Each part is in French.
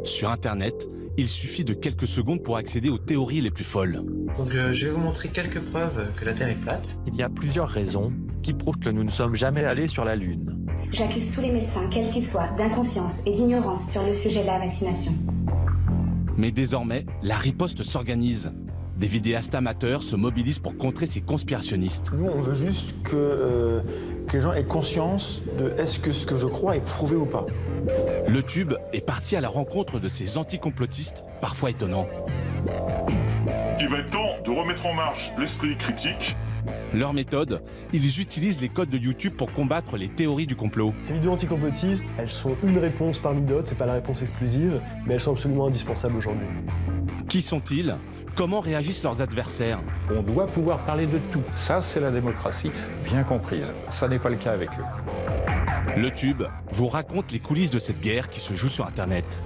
Sur Internet, il suffit de quelques secondes pour accéder aux théories les plus folles. Donc je vais vous montrer quelques preuves que la Terre est plate. Il y a plusieurs raisons qui prouvent que nous ne sommes jamais allés sur la Lune. J'accuse tous les médecins, quels qu'ils soient, d'inconscience et d'ignorance sur le sujet de la vaccination. Mais désormais, la riposte s'organise. Des vidéastes amateurs se mobilisent pour contrer ces conspirationnistes. Nous, on veut juste que les gens aient conscience de est-ce que ce que je crois est prouvé ou pas. Le Tube est parti à la rencontre de ces anticomplotistes, parfois étonnants. Il va être temps de remettre en marche l'esprit critique. Leur méthode, ils utilisent les codes de YouTube pour combattre les théories du complot. Ces vidéos anticomplotistes, elles sont une réponse parmi d'autres, c'est pas la réponse exclusive, mais elles sont absolument indispensables aujourd'hui. Qui sont-ils ? Comment réagissent leurs adversaires ? On doit pouvoir parler de tout. Ça, c'est la démocratie bien comprise. Ça n'est pas le cas avec eux. Le Tube vous raconte les coulisses de cette guerre qui se joue sur Internet.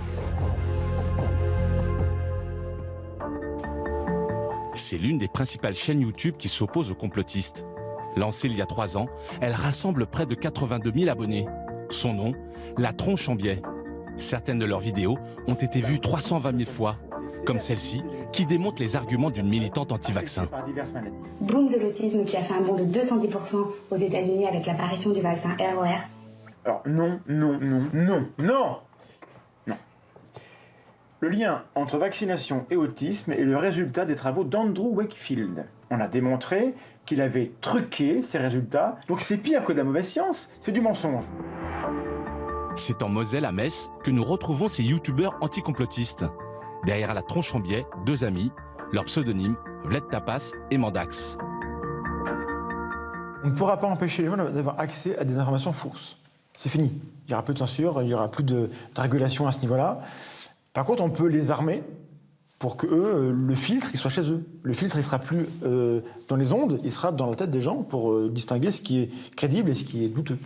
C'est l'une des principales chaînes YouTube qui s'oppose aux complotistes. Lancée il y a 3 ans, elle rassemble près de 82 000 abonnés. Son nom, La Tronche en Biais. Certaines de leurs vidéos ont été vues 320 000 fois, comme celle-ci, qui démontre les arguments d'une militante anti-vaccin. Boom de l'autisme qui a fait un bond de 210% aux États-Unis avec l'apparition du vaccin ROR. Alors non. Le lien entre vaccination et autisme est le résultat des travaux d'Andrew Wakefield. On a démontré qu'il avait truqué ses résultats, donc c'est pire que de la mauvaise science, c'est du mensonge. C'est en Moselle, à Metz, que nous retrouvons ces youtubeurs anticomplotistes. Derrière La Tronche en Biais, 2 amis, leurs pseudonymes, Vled Tapas et Mandax. On ne pourra pas empêcher les gens d'avoir accès à des informations fausses. C'est fini. Il n'y aura plus de censure, il n'y aura plus de régulation à ce niveau-là. Par contre, on peut les armer pour que eux, le filtre, il soit chez eux. Le filtre, il sera plus dans les ondes, il sera dans la tête des gens pour distinguer ce qui est crédible et ce qui est douteux.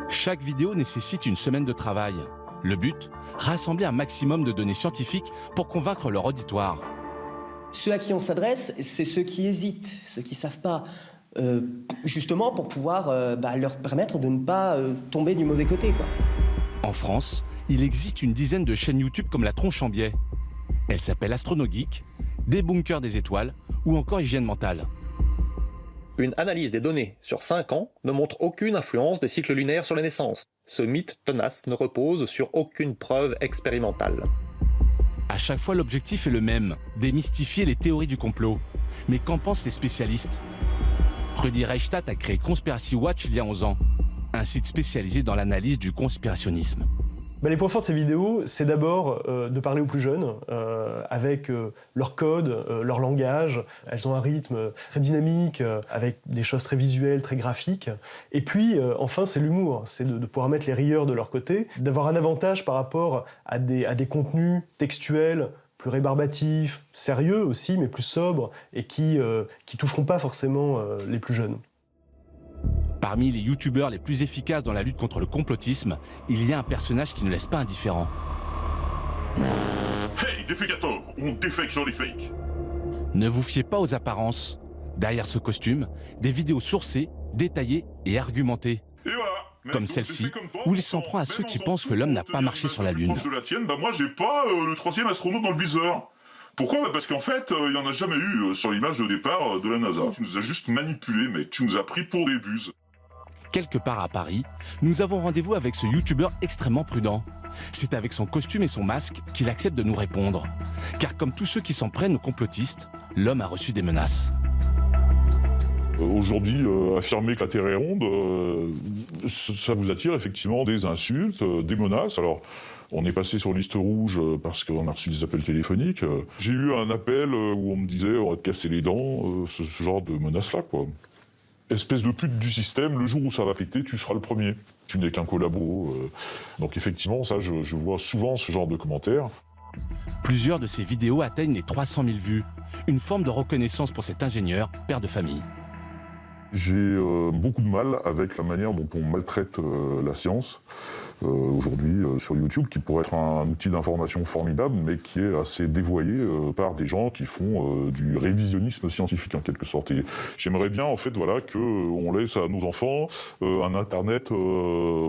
Chaque vidéo nécessite une semaine de travail. Le but, rassembler un maximum de données scientifiques pour convaincre leur auditoire. Ceux à qui on s'adresse, c'est ceux qui hésitent, ceux qui ne savent pas, justement pour pouvoir leur permettre de ne pas tomber du mauvais côté, quoi. En France, il existe une dizaine de chaînes YouTube comme La Tronche en Biais. Elles s'appellent Astronogeek, Des Bunkers des Étoiles ou encore Hygiène Mentale. Une analyse des données sur 5 ans ne montre aucune influence des cycles lunaires sur les naissances. Ce mythe tenace ne repose sur aucune preuve expérimentale. À chaque fois, l'objectif est le même, démystifier les théories du complot. Mais qu'en pensent les spécialistes ? Rudi Reichstadt a créé Conspiracy Watch il y a 11 ans, un site spécialisé dans l'analyse du conspirationnisme. Les points forts de ces vidéos, c'est d'abord de parler aux plus jeunes, avec leur code, leur langage. Elles ont un rythme très dynamique, avec des choses très visuelles, très graphiques. Et puis, enfin, c'est l'humour. C'est de pouvoir mettre les rieurs de leur côté, d'avoir un avantage par rapport à des contenus textuels, plus rébarbatifs, sérieux aussi, mais plus sobres, et qui toucheront pas forcément les plus jeunes. Parmi les youtubeurs les plus efficaces dans la lutte contre le complotisme, il y a un personnage qui ne laisse pas indifférent. Hey, défécator, on défèque sur les fakes. Ne vous fiez pas aux apparences. Derrière ce costume, des vidéos sourcées, détaillées et argumentées. Et voilà. Comme celle-ci, où il s'en prend à ceux qui pensent que l'homme n'a pas marché sur la Lune. De la tienne, moi j'ai pas le 3e astronaute dans le viseur. Pourquoi ? Parce qu'en fait, il n'y en a jamais eu sur l'image de départ de la NASA. Tu nous as juste manipulés, mec. Tu nous as pris pour des buses. Quelque part à Paris, nous avons rendez-vous avec ce youtubeur extrêmement prudent. C'est avec son costume et son masque qu'il accepte de nous répondre. Car comme tous ceux qui s'en prennent aux complotistes, l'homme a reçu des menaces. Aujourd'hui, affirmer que la Terre est ronde, ça vous attire effectivement des insultes, des menaces. Alors, on est passé sur liste rouge parce qu'on a reçu des appels téléphoniques. J'ai eu un appel où on me disait « on va te casser les dents », ce genre de menaces-là, quoi. Espèce de pute du système, le jour où ça va péter, tu seras le premier. Tu n'es qu'un collabo. Donc effectivement, ça, je vois souvent ce genre de commentaires. Plusieurs de ces vidéos atteignent les 300 000 vues. Une forme de reconnaissance pour cet ingénieur, père de famille. J'ai beaucoup de mal avec la manière dont on maltraite la science aujourd'hui sur YouTube, qui pourrait être un outil d'information formidable, mais qui est assez dévoyé par des gens qui font du révisionnisme scientifique en quelque sorte. Et j'aimerais bien en fait voilà qu'on laisse à nos enfants un internet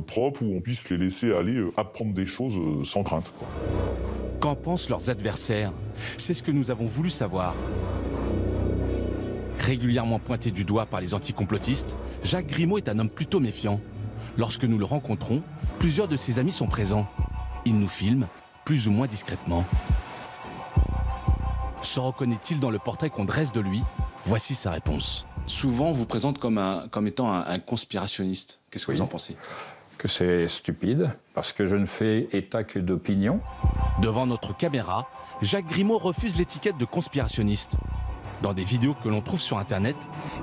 propre où on puisse les laisser aller apprendre des choses sans crainte, quoi. Qu'en pensent leurs adversaires? C'est ce que nous avons voulu savoir. Régulièrement pointé du doigt par les anticomplotistes, Jacques Grimaud est un homme plutôt méfiant. Lorsque nous le rencontrons, plusieurs de ses amis sont présents. Il nous filme, plus ou moins discrètement. Se reconnaît-il dans le portrait qu'on dresse de lui? Voici sa réponse. Souvent, on vous présente comme étant un conspirationniste. Qu'est-ce que vous en pensez? Que c'est stupide, parce que je ne fais état que d'opinion. Devant notre caméra, Jacques Grimaud refuse l'étiquette de conspirationniste. Dans des vidéos que l'on trouve sur Internet,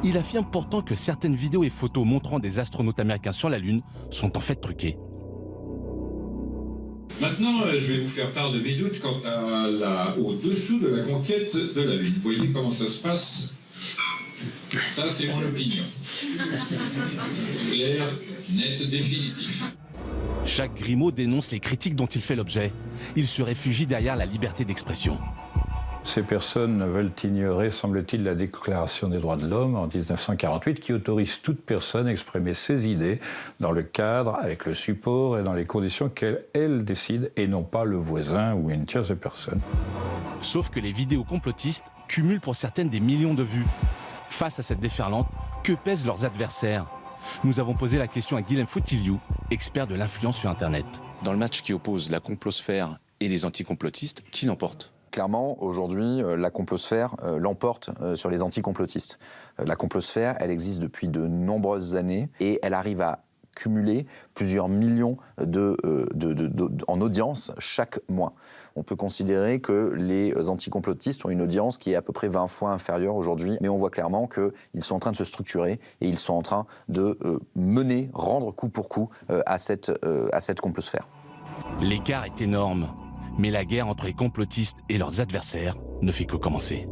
il affirme pourtant que certaines vidéos et photos montrant des astronautes américains sur la Lune sont en fait truquées. Maintenant, je vais vous faire part de mes doutes quant au-dessous de la conquête de la Lune. Vous voyez comment ça se passe? Ça, c'est mon opinion. Clair, net, définitif. Jacques Grimaud dénonce les critiques dont il fait l'objet. Il se réfugie derrière la liberté d'expression. Ces personnes veulent ignorer, semble-t-il, la Déclaration des droits de l'homme en 1948 qui autorise toute personne à exprimer ses idées dans le cadre, avec le support et dans les conditions qu'elle décide et non pas le voisin ou une tierce personne. Sauf que les vidéos complotistes cumulent pour certaines des millions de vues. Face à cette déferlante, que pèsent leurs adversaires? Nous avons posé la question à Guilhem Foutiliou, expert de l'influence sur Internet. Dans le match qui oppose la complosphère et les anticomplotistes, qui l'emporte? Clairement, aujourd'hui, la complosphère l'emporte sur les anticomplotistes. La complosphère, elle existe depuis de nombreuses années et elle arrive à cumuler plusieurs millions en audience chaque mois. On peut considérer que les anticomplotistes ont une audience qui est à peu près 20 fois inférieure aujourd'hui, mais on voit clairement qu'ils sont en train de se structurer et ils sont en train de rendre coup pour coup à cette complosphère. L'écart est énorme, mais la guerre entre les complotistes et leurs adversaires ne fait que commencer.